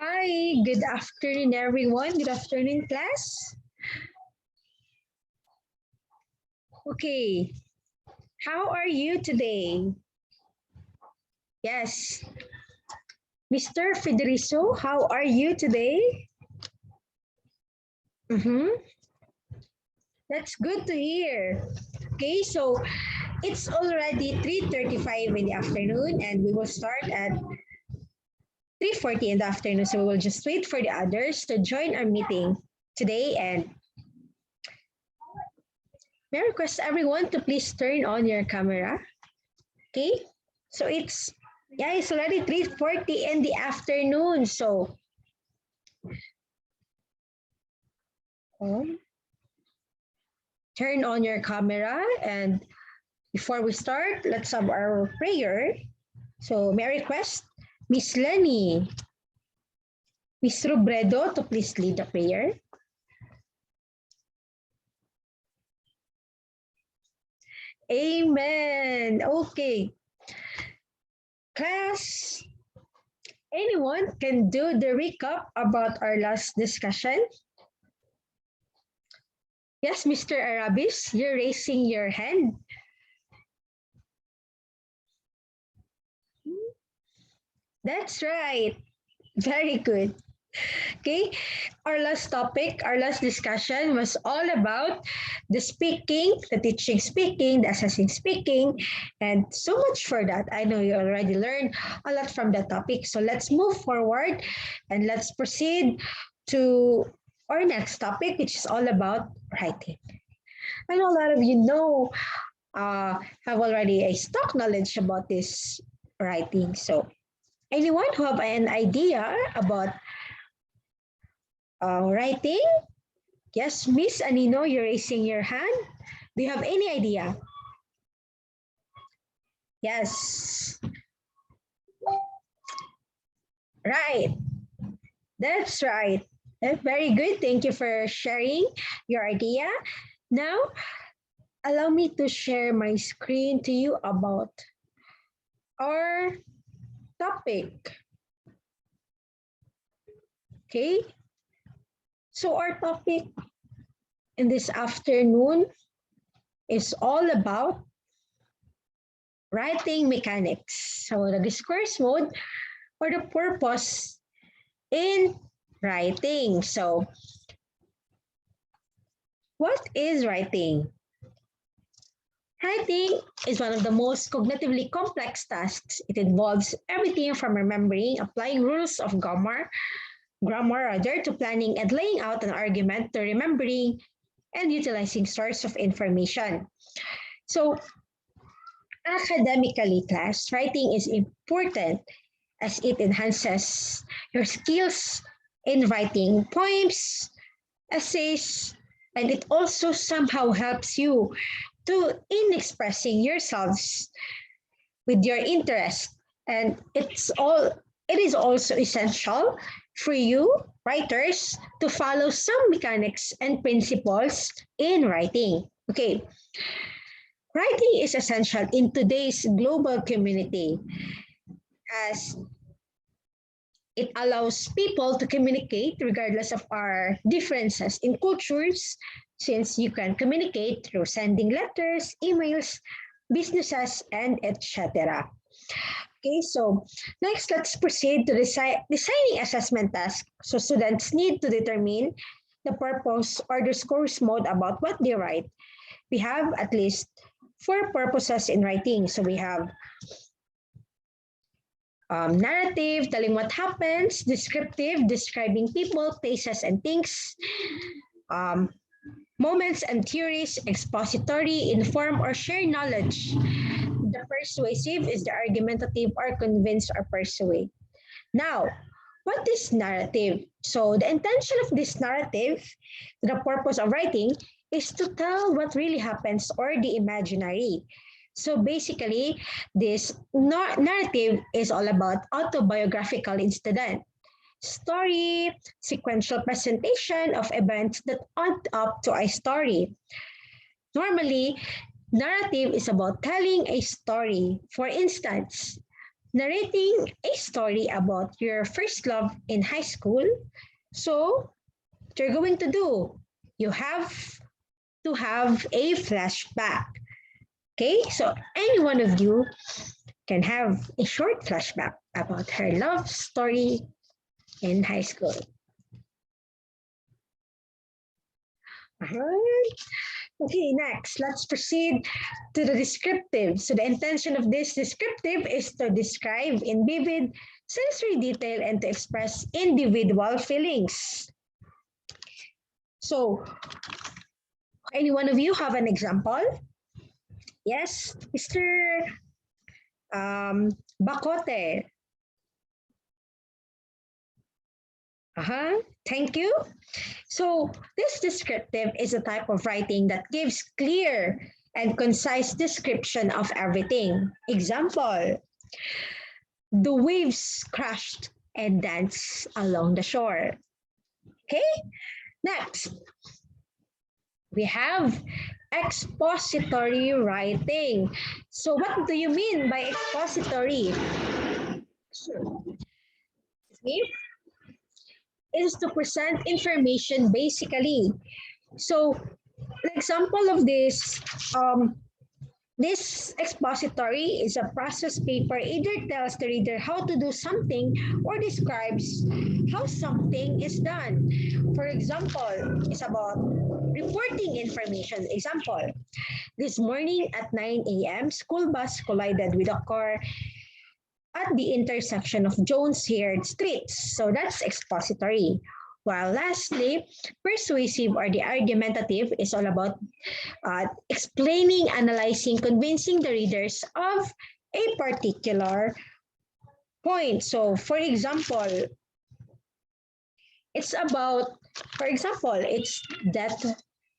Hi, good afternoon, everyone. Good afternoon, class. Okay, how are you today? Yes, Mr. Federico, how are you today? Mm-hmm. That's good to hear. Okay, so it's already 3:35 in the afternoon, and we will start at 3:40 in the afternoon. So we will just wait for the others to join our meeting today. And may I request everyone to please turn on your camera. Okay, so it's already 3:40 in the afternoon. So um, turn on your camera, and before we start, let's have our prayer. So may I request Miss Lenny, Miss Robredo to please lead the prayer. Amen. Okay. Class, anyone can do the recap about our last discussion? Yes, Mr. Arabis, you're raising your hand. That's right. Very good. Okay, our last topic, our last discussion was all about the speaking, the teaching speaking, the assessing speaking, and so much for that. I know you already learned a lot from that topic. So let's move forward and let's proceed to our next topic, which is all about writing. I know a lot of you have already a stock knowledge about this writing. So anyone who have an idea about writing? Yes, Miss Anino, you're raising your hand. Do you have any idea? Yes. Right. That's right. Very good. Thank you for sharing your idea. Now, allow me to share my screen to you about our topic. Okay. So our topic in this afternoon is all about writing mechanics. So the discourse mode or the purpose in writing. So what is writing? Writing is one of the most cognitively complex tasks. It involves everything from remembering, applying rules of grammar rather, to planning and laying out an argument, to remembering and utilizing source of information. So academically, class, writing is important as it enhances your skills in writing poems, essays, and it also somehow helps you to in expressing yourselves with your interest. And it is also essential for you writers to follow some mechanics and principles in writing. Okay, writing is essential in today's global community as it allows people to communicate regardless of our differences in cultures, since you can communicate through sending letters, emails, businesses, and etc. Okay, so next let's proceed to designing assessment tasks. So students need to determine the purpose or the scores mode about what they write. We have at least 4 purposes in writing. So we have narrative, telling what happens, descriptive, describing people, places, and things, um, moments and theories, expository, inform or share knowledge. The persuasive is the argumentative or convince or persuade. Now, what is narrative? So the intention of this narrative, the purpose of writing, is to tell what really happens or the imaginary. So basically, this narrative is all about autobiographical incident, story, sequential presentation of events that add up to a story. Normally, narrative is about telling a story. For instance, narrating a story about your first love in high school. So, what you're going to do, you have to have a flashback. Okay, so any one of you can have a short flashback about her love story in high school. Okay, next, let's proceed to the descriptive. So the intention of this descriptive is to describe in vivid sensory detail and to express individual feelings. So, any one of you have an example? Yes, Mr. Bacote. Thank you. So this descriptive is a type of writing that gives clear and concise description of everything. Example, the waves crashed and danced along the shore. Okay, next, we have expository writing. So what do you mean by expository? Sure. Is to present information basically. So, an example of this expository is a process paper either tells the reader how to do something or describes how something is done. For example, it's about reporting information. Example, this morning at 9 a.m., school bus collided with a car at the intersection of Jones-Heard streets. So that's expository. While lastly, persuasive or the argumentative is all about explaining, analyzing, convincing the readers of a particular point. So for example, it's about, for example, it's that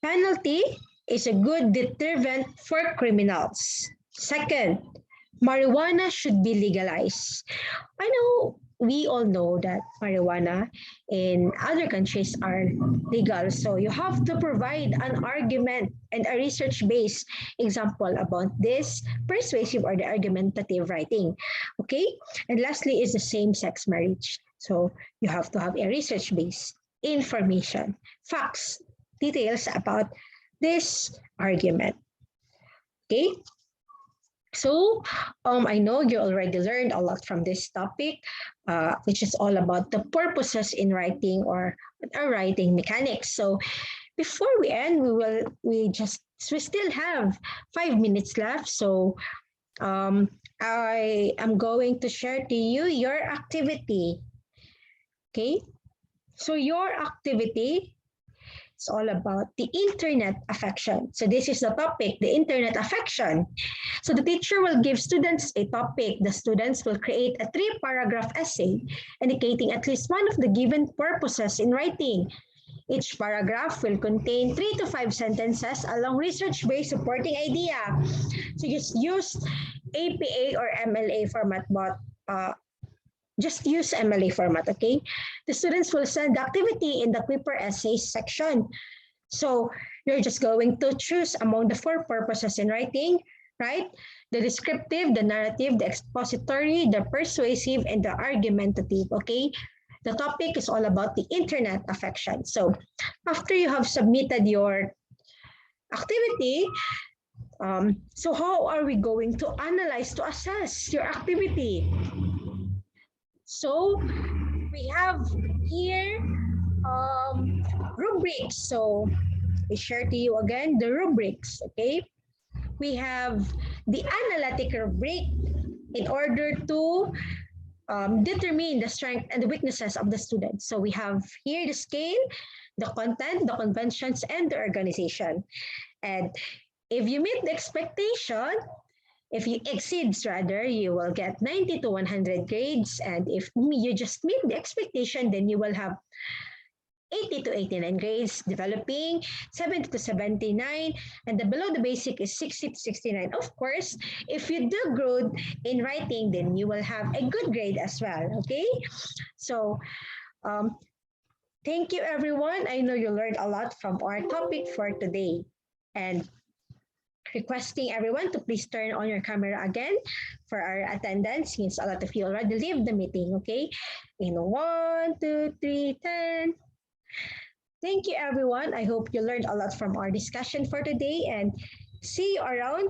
penalty is a good deterrent for criminals. Second, marijuana should be legalized. I know we all know that marijuana in other countries are legal. So you have to provide an argument and a research-based example about this persuasive or the argumentative writing. Okay? And lastly is the same-sex marriage. So you have to have a research-based information, facts, details about this argument. Okay? So I know you already learned a lot from this topic, which is all about the purposes in writing or writing mechanics. So before we end, we still have 5 minutes left. So I am going to share to you your activity. Okay, so your activity is all about the internet affection. So this is the topic, the internet affection. So the teacher will give students a topic. The students will create a 3-paragraph essay indicating at least one of the given purposes in writing. Each paragraph will contain 3 to 5 sentences along research-based supporting idea. So just use APA or MLA format, but just use MLA format, okay? The students will send the activity in the Quipper essays section. So you're just going to choose among the 4 purposes in writing, right? The descriptive, the narrative, the expository, the persuasive, and the argumentative, okay? The topic is all about the internet affection. So after you have submitted your activity, so how are we going to analyze, to assess your activity? So we have here rubrics. So we share to you again the rubrics, okay? We have the analytic rubric in order to determine the strength and the weaknesses of the students. So we have here the scale, the content, the conventions, and the organization. And if you meet the expectation, if you exceeds rather, you will get 90 to 100 grades. And if you just meet the expectation, then you will have 80 to 89 grades, developing 70 to 79, and the below the basic is 60 to 69. Of course, if you do good in writing, then you will have a good grade as well, okay? So, thank you everyone. I know you learned a lot from our topic for today. And requesting everyone to please turn on your camera again for our attendance since a lot of you already leave the meeting, okay? In 1, 2, 3, 10. Thank you, everyone. I hope you learned a lot from our discussion for today and see you around.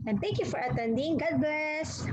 And thank you for attending. God bless.